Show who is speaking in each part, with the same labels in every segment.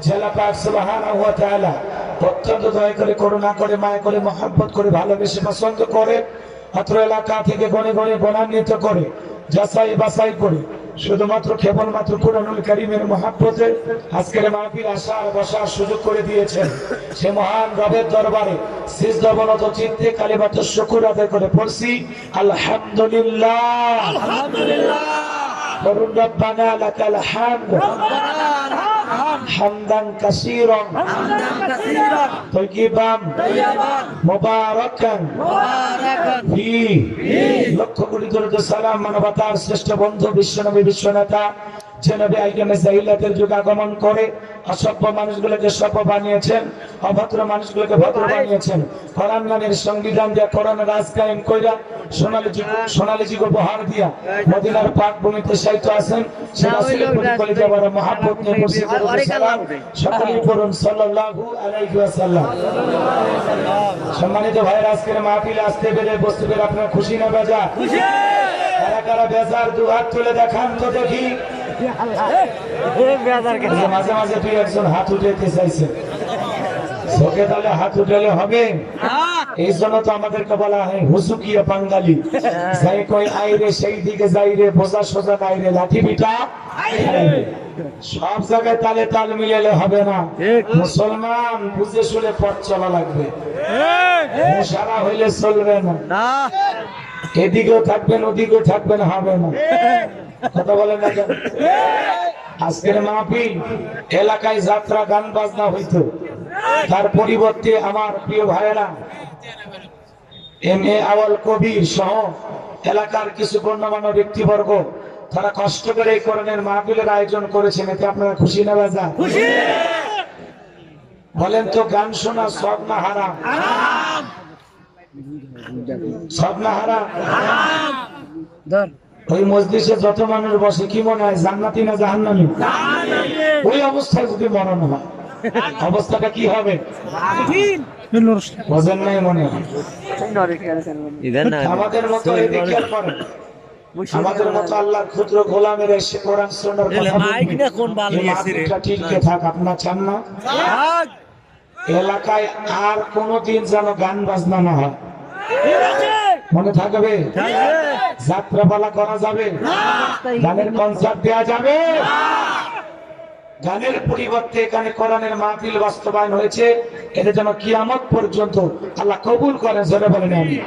Speaker 1: জেলা পাক সুবহানাহু ওয়া তাআলা অত্যন্ত দয়া করে, করুণা করে, মায়া করে, মহব্বত করে, ভালোবেসে পছন্দ করে অত্র এলাকা থেকে গণে গণে গণান্বিত করে, যাচাই বাছাই করে শুধুমাত্র কেবলমাত্র কুরআনুল কারীমের মহব্বতে আজকের মাহফিল আসার বসার সুযোগ করে দিয়েছেন। সে মহান রবের দরবারে সিজদাবনত চিত্তে কালিমাতুশ শুকর আদায় করে পড়ছি আলহামদুলিল্লাহ।
Speaker 2: আলহামদুলিল্লাহ।
Speaker 1: করুন রব্বানা লাকাল হামদ হামদান কাসীরান তাইয়িবান মুবারাকান ফি। লক্ষ কোটি দরুদ সালাম মানবতার শ্রেষ্ঠ বন্ধু বিশ্বনবী বিশ্বনেতা যে নবী আইয়ামে জাহিলিয়াতের যুগ আগমন করে অসভ্য মানুষগুলোকে সভ্য বানিয়েছেন, অভদ্র মানুষগুলোকে ভদ্র বানিয়েছেন, কোরআন নামের সংবিধান দিয়া কোরআনের রাজ কায়েম কইরা সোনালী যুগ উপহার দিয়া মদিনার পাক ভূমিতে সাহিত্য আছেন। সে রাসূলের প্রতি কলিজা ভরা মহব্বত নিয়ে পড়ছি দরুদ সালাম সকলেই পড়ুন সাল্লাল্লাহু আলাইহি ওয়াসাল্লাম। সম্মানিত ভাইরা, আজকের মাহফিলে আসতে পেরে বসতে পেরে আপনারা খুশি না বেজা? খুশি। কারা কারা বেজার দুহাত তুলে দেখান তো দেখি। মাঝে মাঝে তুই একজন হাত উঠাইতে চাইছে, চোখে তাহলে হাত উঠালে হবে? এই জন্য তো আমাদেরকে বলা হয় হুজুকিয়া বাঙালি। যাই কই আইরে সেই দিকে যাই রে, বোঝা সোজা নাই রে, লাঠি পিটা। সব জায়গায় তালে তাল মিলালে হবে না। মুসলমান বুঝে শুনে পথ চলা লাগবে, সারা হইলে চলবে না। এদিকেও থাকবেন ওদিকেও থাকবেন, হবে না। কথা বলেন না কেন? আজকের মাহফিল এলাকায় যাত্রা গান বাজনা হইতো, তার পরিবর্তে আমার প্রিয় ভাইয়েরা এম.এ. আওয়াল কবির সহ এলাকার কিছু গণ্যমান্য ব্যক্তিবর্গ তারা কষ্ট করে এই কোরআনের মাহফিলের আয়োজন করেছেন। এতে আপনারা খুশি না বাজা? খুশি। বলেন তো, গান শোনা সব না হারাম? সব না হারাম? ওই মজলিসে যত মানুষ বসে কি মনে হয় জান্নাতি না জাহান্নামী? ওই অবস্থায় যদি মরণ হয় অবস্থাটা কি হবে? বোঝেন নাই মনে হয়? আমাদের মতো এদিকে আর করেন, আমাদের মতো আল্লাহর ক্ষুদ্র গোলামের এসে কোরআন শোনার কথা ঠিক থাক। আপনার চান না এলাকায় আর কোনদিন যেন গান বাজনা না হয়? মনে থাকবে? যাত্রাপালা করা যাবে? গানের কনসার্ট দেওয়া যাবে? গানের পরিবর্তে এখানে কোরআনের মাহফিল বাস্তবায়ন হয়েছে। এটা যেন কিয়ামত পর্যন্ত আল্লাহ কবুল করেন। জোরে বলেন আমিন।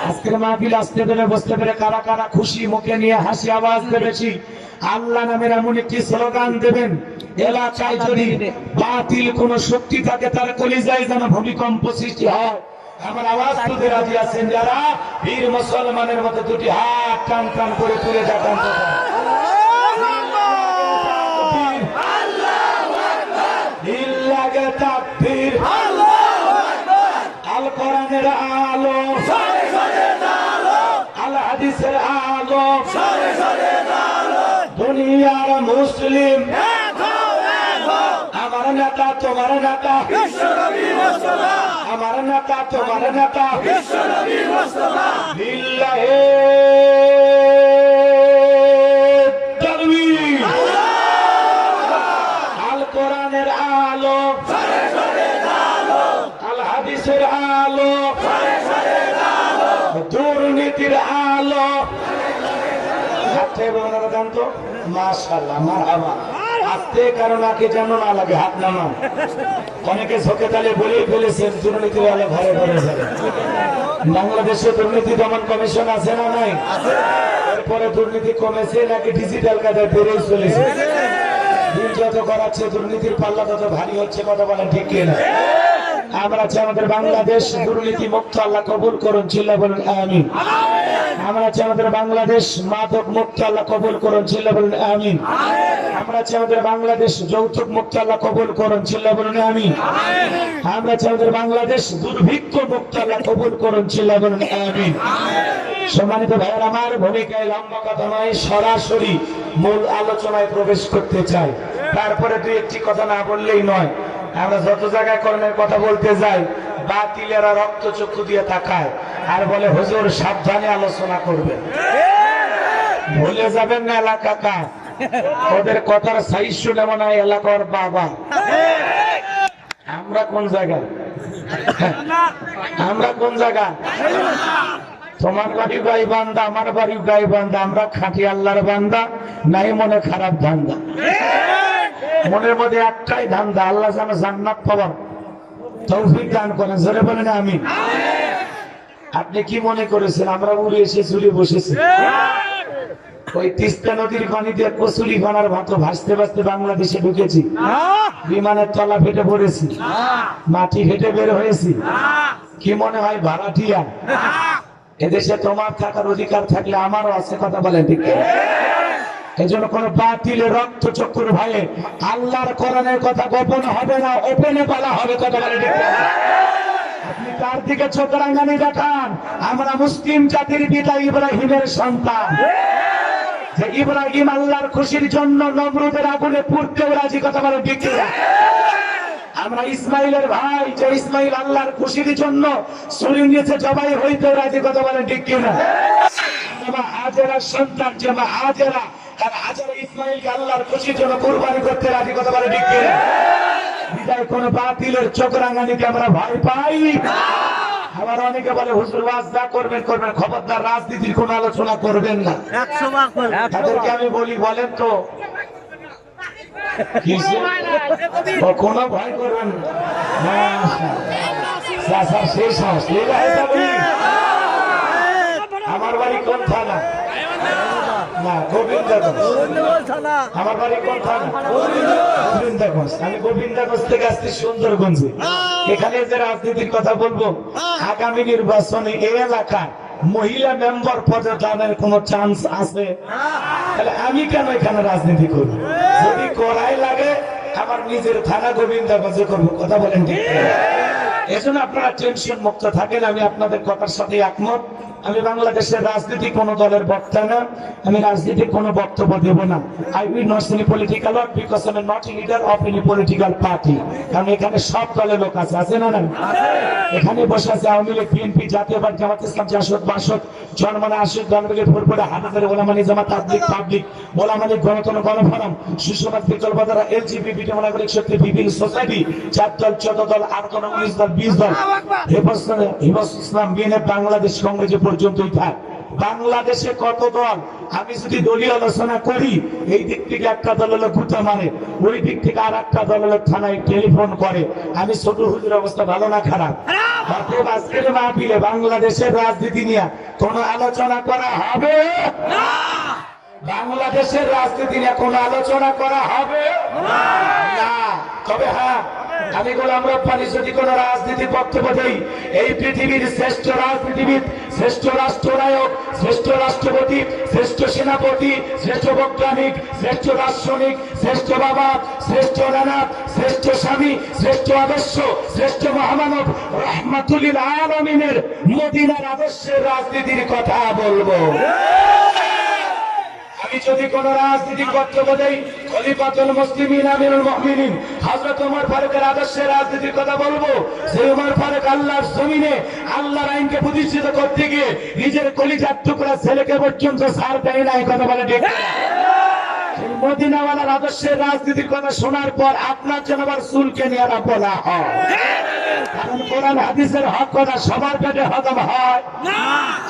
Speaker 1: আজকের মাহফিল আসতে পেরে বসতে পেরে কারা কারা খুশি, মুখে নিয়ে হাসি আওয়াজ দেবেছি আল্লাহ নামের এমন একটি স্লোগান দেবেন এলাকায় যদি বাতিল কোন শক্তি থাকে তার কলিজায় যেন ভূমিকম্প সৃষ্টি হয়। আমার আওয়াজ তুলতে রাজি আছেন যারা? বীর মুসলমানের মতো দুটি হাত টান টান করে তুলে দেখান। আল কোরআনের আলো, আল হাদিসের আলো, দুনিয়ার মুসলিম আমার নেতা তোমার নেতা, আমার নেতা তোমার নেতা, লিল্লাহে তাকবীর। আল কোরআনের আলো, আল হাদিসের আলো, দুর্নীতির আলো। মাশাআল্লাহ, মারহাবা। আস্তে কারণ আগে যেন না লাগে, হাত নামান। অনেকে ঝোঁকে তালে বলেই ফেলেছেন দুর্নীতির আলো ঘরে ঘরে যাবে। বাংলাদেশে দুর্নীতি দমন কমিশন আছে না নাই? এরপরে দুর্নীতি কমেছে নাকি ডিজিটাল কাজে বেড়েই চলেছে? দিন যত করাচ্ছে দুর্নীতির পাল্লা তত ভারী হচ্ছে। কথা বলেন ঠিক কিনা? আমরা চাই আমাদের বাংলাদেশ দুর্নীতি মুক্ত, আল্লাহ কবুল করুন, চিল্লা বলুন আমিন। আমরা চাই আমাদের বাংলাদেশ মাদক মুক্ত, আল্লাহ কবুল করুন, চিল্লা বলুন আমিন। আমরা চাই আমাদের বাংলাদেশ যৌতুক মুক্ত, আল্লাহ কবুল করুন, চিল্লা বলুন আমিন। আমরা চাই আমাদের বাংলাদেশ দুর্ভিক্ষ মুক্ত, আল্লাহ কবুল করুন, চিল্লা বলুন আমিন। সম্মানিত ভাইয়ের, আমার ভূমিকায় লম্বা কথা নয়, সরাসরি মূল আলোচনায় প্রবেশ করতে চাই। তারপরে দুই একটি কথা না বললেই নয়। আমরা যত জায়গায় কোরআনের কথা বলতে যাই বাতিলেরা রক্ত চক্ষু দিয়ে তাকায় আর বলে হুজুর সাবধানে আলোচনা করবেন। ভুলে যাবেন না এলাকা ওদের কথার সাইজ শুনে মনে হয় এলাকার বাবা। আমরা কোন জায়গায়? আমরা কোন জায়গা? তোমার বাড়ি গাইবান্ধা, আমার বাড়ি গাইবান্ধা, আমরা খাঁটি আল্লাহর বান্দা, নাই মনে খারাপ ধান্দা। মনের মধ্যে একটাই ধান্দা, আল্লাহ যেন জান্নাত পাওয়ার তৌফিক দান করেন। জোরে বলেন আমিন। আপনি কি মনে করেছেন আমরা উড়ে এসে চুরি বসেছি? ওই তিস্তা নদীর পানিতে কচুরি খানার ভাতো ভাসতে ভাসতে বাংলাদেশে ঢুকেছি, বিমানের তলা ফেটে পড়েছি, মাটি ফেটে বের হয়েছি। কি মনে হয় ভাড়াটিয়া? এদেশে তোমার থাকার অধিকার থাকলে আমারও আছে, কথা বলেন ঠিক? এই জন্য কোন বাতিলের রক্ত চক্র ভয়ে আল্লাহর কোরআনের কথা গোপন হবে না, ওপেনে বলা হবে, কথা বলেন ঠিক? আপনি কার দিকে চোখ রাঙানি দেখান? আমরা মুসলিম জাতির পিতা ইব্রাহিমের সন্তান। যে ইব্রাহিম আল্লাহর খুশির জন্য নমরুদের আগুনে পুড়তেও রাজি, কথা বলেন ঠিক? আমরা ইসমাইলের ভাই, যে ইসমাইল আল্লাহর খুশির জন্য ছুরি নিয়েছে জবাই হইতেও রাজি, কথা বলেন ঠিক কিনা? হাজেরার সন্তান যে মা হাজেরা, আর হাজেরা ইসমাইলকে আল্লাহর খুশির জন্য কুরবানি করতে রাজি, কথা বলেন ঠিক কিনা? বিদায় কোন বাতিলের চোখ রাঙানিকে আমরা ভয় পাই। আবার অনেকে বলে হুজুর ওয়াজ যা করবেন করবেন, খবরদার রাজনীতির কোন আলোচনা করবেন না। তাদেরকে আমি বলি, বলেন তো কোনো ভয় করবেন না। শেষ হাউস আমার বাড়ি কোন থানা? না, গোবিন্দগঞ্জ। আমার বাড়ি কোন থানা? গোবিন্দগঞ্জ। আমি গোবিন্দগঞ্জ থেকে আসছি সুন্দরগঞ্জে। এখানে যে রাজনীতির কথা বলবো, আগামী নির্বাচনে এই এলাকায় মহিলা মেম্বার পদে দানের কোন চান্স আছে? তাহলে আমি কেন এখানে রাজনীতি করবো? যদি করাই লাগে আমার নিজের থানা গোবিন্দগঞ্জে করবো, কথা বলেন ঠিক? এজন্য আপনারা টেনশন মুক্ত থাকেন। আমি আপনাদের কথার সাথে একমত। আমি বাংলাদেশের রাজনীতি কোন দলের বক্তা না, আমি রাজনীতির কোন বক্তব্য দেব না। I will not any political work because I am not leader of any political party. কারণ এখানে সব দলের লোক আছে, আছে না? এখানে বসে আছে আওয়ামী লীগ, বিএনপি, জাতীয় পার্টি, জামাত ইসলাম, জাসদ, বাসদ, জনমনে আশিক, গণবিলের ফুরপুরে হাজারে ওলামানি জামাত, তাবলিগ, পাবলিক, ওলামানি, গণতন্ত্র, গণফোরাম, সুসমাজ, বিকল্প ধারা, এলজিবিটি, নাগরিক শক্তি, বিভিন্ন সোসাইটি, 4 দল, 14 দল, আর কোন 19 দল, 20 দল, হেফাজত ইসলাম, বিএনএফ, বাংলাদেশ কংগ্রেস পর্যন্তই থাক। বাংলাদেশে কত দল? আমি যদি দলীয় আলোচনা করি, এই দিক থেকে একটা দল হলো গুতা মানে, ওই দিক থেকে আর একটা দল হলো থানায় টেলিফোন করে। আমি ছোট হুজুর অবস্থা ভালো না খারাপ? আজকের মাহফিলে বাংলাদেশের রাজনীতি নিয়ে কোন আলোচনা করা হবে না। বাংলাদেশের রাজনীতি নিয়ে কোন আলোচনা করা হবে না। তবে হ্যাঁ, আমি গোলাম রব্বানী যদি কোন রাজনীতি বক্তব্য দেই, এই পৃথিবীর শ্রেষ্ঠ রাজনীতিবিদ, শ্রেষ্ঠ রাষ্ট্রনায়ক, শ্রেষ্ঠ রাষ্ট্রপতি, শ্রেষ্ঠ সেনাপতি, শ্রেষ্ঠ বৈজ্ঞানিক, শ্রেষ্ঠ দার্শনিক, শ্রেষ্ঠ বাবা, শ্রেষ্ঠ নানা, শ্রেষ্ঠ স্বামী, শ্রেষ্ঠ আদর্শ, শ্রেষ্ঠ মহামানব রাহমাতুল আলামিনের মদিনার আদর্শের রাজনীতির কথা বলবো। আমি যদি কোন রাজনীতি বক্তব্য দেই, খলিফাতুল মুসলিমিন আমিরুল মুমিনিন হযরত ওমর ফারুকের আদর্শের রাজনীতির কথা বলবো। সেই ওমর ফারুক আল্লাহর জমিনে আল্লাহর আইনকে প্রতিষ্ঠিত করতে গিয়ে নিজের কলিজার টুকরা ছেলেকে পর্যন্ত ছাড় দেয় নাই, কথা বলে ঠিক? মদিনাওয়ালার আদর্শের রাজনীতির কথা শোনার পর আপনার জন্য আবার চুলকে নিয়ে বলা হয়, কারণ কোরআন হাদিসের হক কথা সবার পেটে হজম হয় না।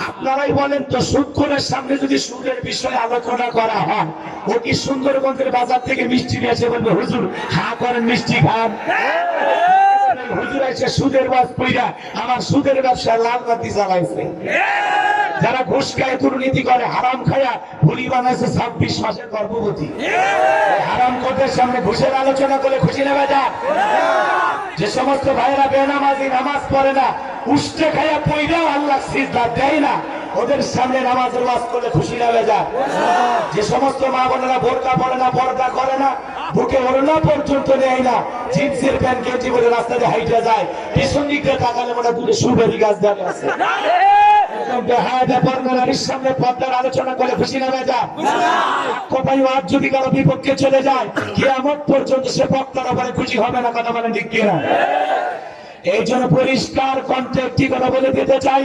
Speaker 1: আপনারাই বলেন তো, সুদখোরের সামনে যদি সুদের বিষয়ে আলোচনা করা হয়, ও কি সুন্দরগঞ্জের বাজার থেকে মিষ্টি নিয়ে এসে বলবে হুজুর হা করেন মিষ্টি খান? হুজুর এসে সুদের বাস পইরা আমার সুদের ব্যবসা লাল বাতি জ্বালাইছে। যারা ঘুষ খায়, দুর্নীতি করে, হারাম খায়া ভুলি বানাইছে 26 মাসের গর্ভবতী। হারাম কোর্টের সামনে ঘুষের আলোচনা করলে খুশি নেবে যা? যে সমস্ত ভাইরা বেনামাজি, নামাজ পড়ে না, উষ্টে খায়া পইরাও আল্লাহ সিজদা দেয় না, ওদের সামনে নামাজের ওয়াজ করলে খুশি নেবে যা? যে সমস্ত মা বোনেরা বোরকা পড়ে না, পর্দা করে না, বুকে ওড়না পর্যন্ত নেয় না, জিন্সের প্যান্ট গেঞ্জি পরে রাস্তাতে হাইটে যায়, পিছন দিকে তাকালে মনে দূরে সুবেরি গাছ দাঁড়িয়ে আছে। সামনে পর্দার আলোচনা করে খুশি নেবে যা? কোথায় আজ যদি কারো বিপক্ষে চলে যায়, কিয়ামত পর্যন্ত সে বক্তার উপরে খুশি হবে না, কথা বলেন ঠিক কিনা? এই জন্য পরিষ্কার কণ্ঠে একটি কথা বলে দিতে চাই,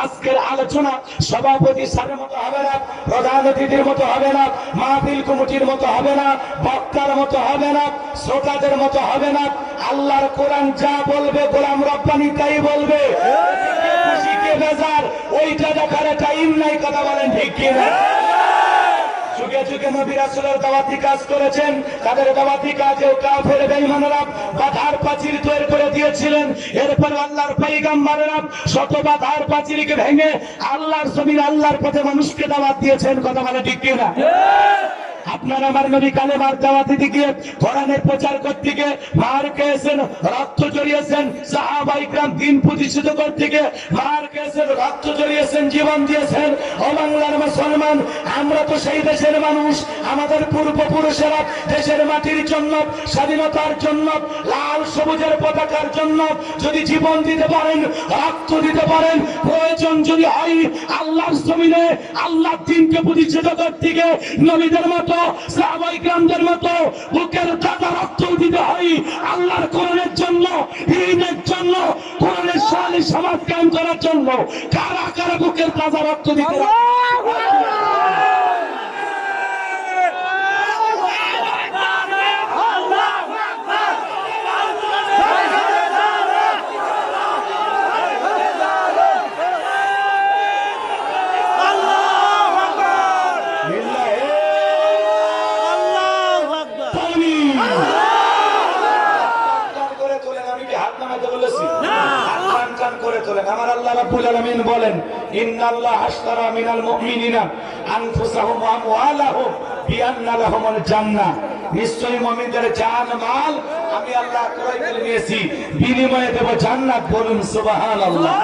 Speaker 1: আজকের আলোচনা সভাপতি স্যারের মতো হবে না, প্রধান অতিথির মতো হবে না, মাহফিল কমিটির মতো হবে না, বক্তার মতো হবে না, শ্রোতাদের মতো হবে না। আল্লাহর কোরআন যা বলবে গোলাম রব্বানি তাই বলবে। খুশিকে বেজার ওইটা দেখার টাইম নাই, কথা বলেন ঠিক কিনা? যুগে যুগে নবী রাসূলের দাওয়াতি কাজ করেছেন, তাদের দাওয়াতি কাজেও কাফের বেঈমানরা বাধার প্রাচীর তৈরি করে দিয়েছিলেন। এরপর আল্লাহর পয়গম্বরেরা শত বাধার প্রাচীরকে ভেঙে আল্লাহর জমিন আল্লাহর পথে মানুষকে দাওয়াত দিয়েছেন, কথা বলে ঠিক কিনা? আপনারা আমার নবী কালেমার দাওয়াতি দিকে কোরআনের প্রচার করতে গিয়ে মার খেয়েছেন, রক্ত জড়িয়েছেন, সাহাবায়ে کرام দিন প্রতিষ্ঠিত করতে গিয়ে মার খেয়েছেন, রক্ত জড়িয়েছেন, জীবন দিয়েছেন। ও বাংলার মুসলমান, আমরা তো সেই দেশের মানুষ, আমাদের পূর্বপুরুষেরা দেশের মাটির জন্য, স্বাধীনতার জন্য, লাল সবুজের পতাকার জন্য যদি জীবন দিতে পারেন, রক্ত দিতে পারেন, প্রয়োজন যদি হয় আল্লাহর জমিনে আল্লাহর দ্বীনকে প্রতিষ্ঠিত করতে গিয়ে নবীদের মতো সাহাবায়ে کرامদের মতো বুকের তাজা রক্ত দিতে হয় আল্লাহর কোরআনের জন্য, দ্বীনের জন্য, কোরআনের শানে সমাজ কায়েম করার জন্য। কারা কারা বুকের তাজা রক্ত দিতে হয়? আমার আল্লাহ রাব্বুল আলামিন বলেন, ইন্নাল্লাহ আশতারা মিনাল মুমিনিনা আনফুসাহুম ওয়া আমওয়ালাহুম বিআন্না লাহুমুল জান্নাহ। নিশ্চয়ই মুমিনদের জান মাল আমি আল্লাহ ক্রয় করে নিয়েছি, বিনিময়ে দেব জান্নাত। বলুন সুবহানাল্লাহ।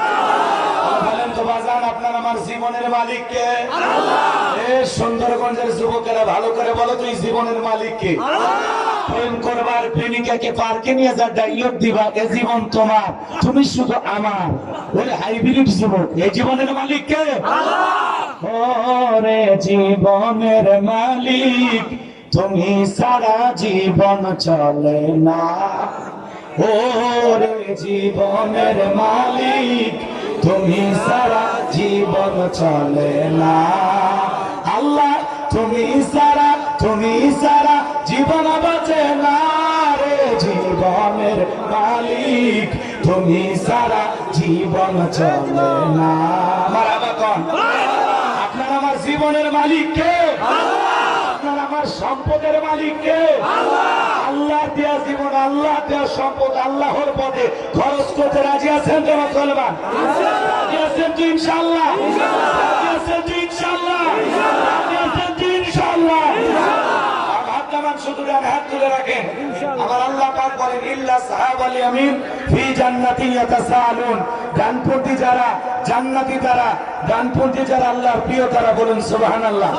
Speaker 1: বলেন তো বাজান, আপনার আমার জীবনের মালিক কে? আল্লাহ। এই সুন্দরগঞ্জের যুবকেরা ভালো করে বলো তো, এই জীবনের মালিক কে? আল্লাহ। প্রেম করবার প্রেমিকাকে পার্কে নিয়ে যা ডায়লগ দিবা, এ জীবন তোমার, তুমি শুধু আমার, ওরে হাইব্রিড যুবক। এই জীবনের মালিক কে? আল্লাহ। ওরে জীবনের মালিক তুমি সারা জীবন চলে না, ওরে জীবনের মালিক তুমি সারা জীবন চলে না। আল্লাহ তুমি সারা জীবন বাঁচে না, রে জীবনের মালিক তুমি সারা জীবন চলে না। আপনার আমার জীবনের মালিক কে? আপনার আমার সম্পদের মালিক কে? আল্লাহ দেয়া জীবন, আল্লাহ দেয়া সম্পদ আল্লাহর পথে খরচ করতে রাজি আছেন তো মুসলমান? রাজি আছেন তো ইনশাআল্লাহ? রাজি আছেন তো ইনশাআল্লাহ? রাজি আছেন তো ইনশাআল্লাহ? শুধু হাত তুলে রাখেন। আমার আল্লাহ পাক বলেন, ইল্লা সাহাবাল ইয়ামিন ফি জান্নাতিন ইয়াতাসাআলুন। ডানপন্থী যারা জান্নাতি, তারা ডানপন্থী যারা আল্লাহর প্রিয়, তারা বলুন সুবহানাল্লাহ।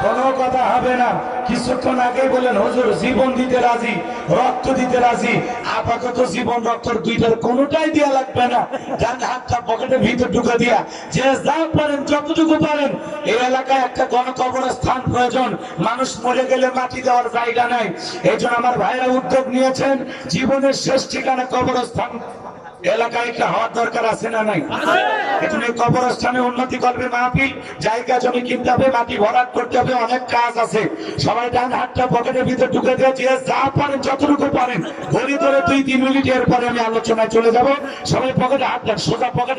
Speaker 1: কোনো কথা হবে না। কিছুক্ষণ আগে বলেন হুজুর জীবন দিতে রাজি, রক্ত দিতে রাজি। আপাতত জীবন রক্ত দুইটার কোনোটাই দেয়া লাগবে না। ডান হাতটা পকেটের ভিতর ঢুকে দিয়া যে যা পারেন যতটুকু পারেন। এই এলাকায় একটা গণকবরস্থান প্রয়োজন, মানুষ মরে গেলে মাটি দেওয়ার জায়গা নাই। এই জন্য আমার ভাইরা উদ্যোগ নিয়েছেন, জীবনের শেষ ঠিকানা কবরস্থান এলাকায় একটা হওয়ার দরকার আছে না নাই? এজন্য কবরস্থানে উন্নতি করবে, মাহফিল জায়গা জমি কিনতে হবে, মাটি ভরাট করতে হবে, অনেক কাজ আছে। সবাই ডান হাতটা পকেটের ভিতর ঢুকে দিয়ে যা পারেন যতটুকু পারেন ঘড়ি ধরে 2-3 মিনিট, এরপরে আমি আলোচনায় চলে যাব। সবাই পকেটে হাত দেন, সোজা পকেটে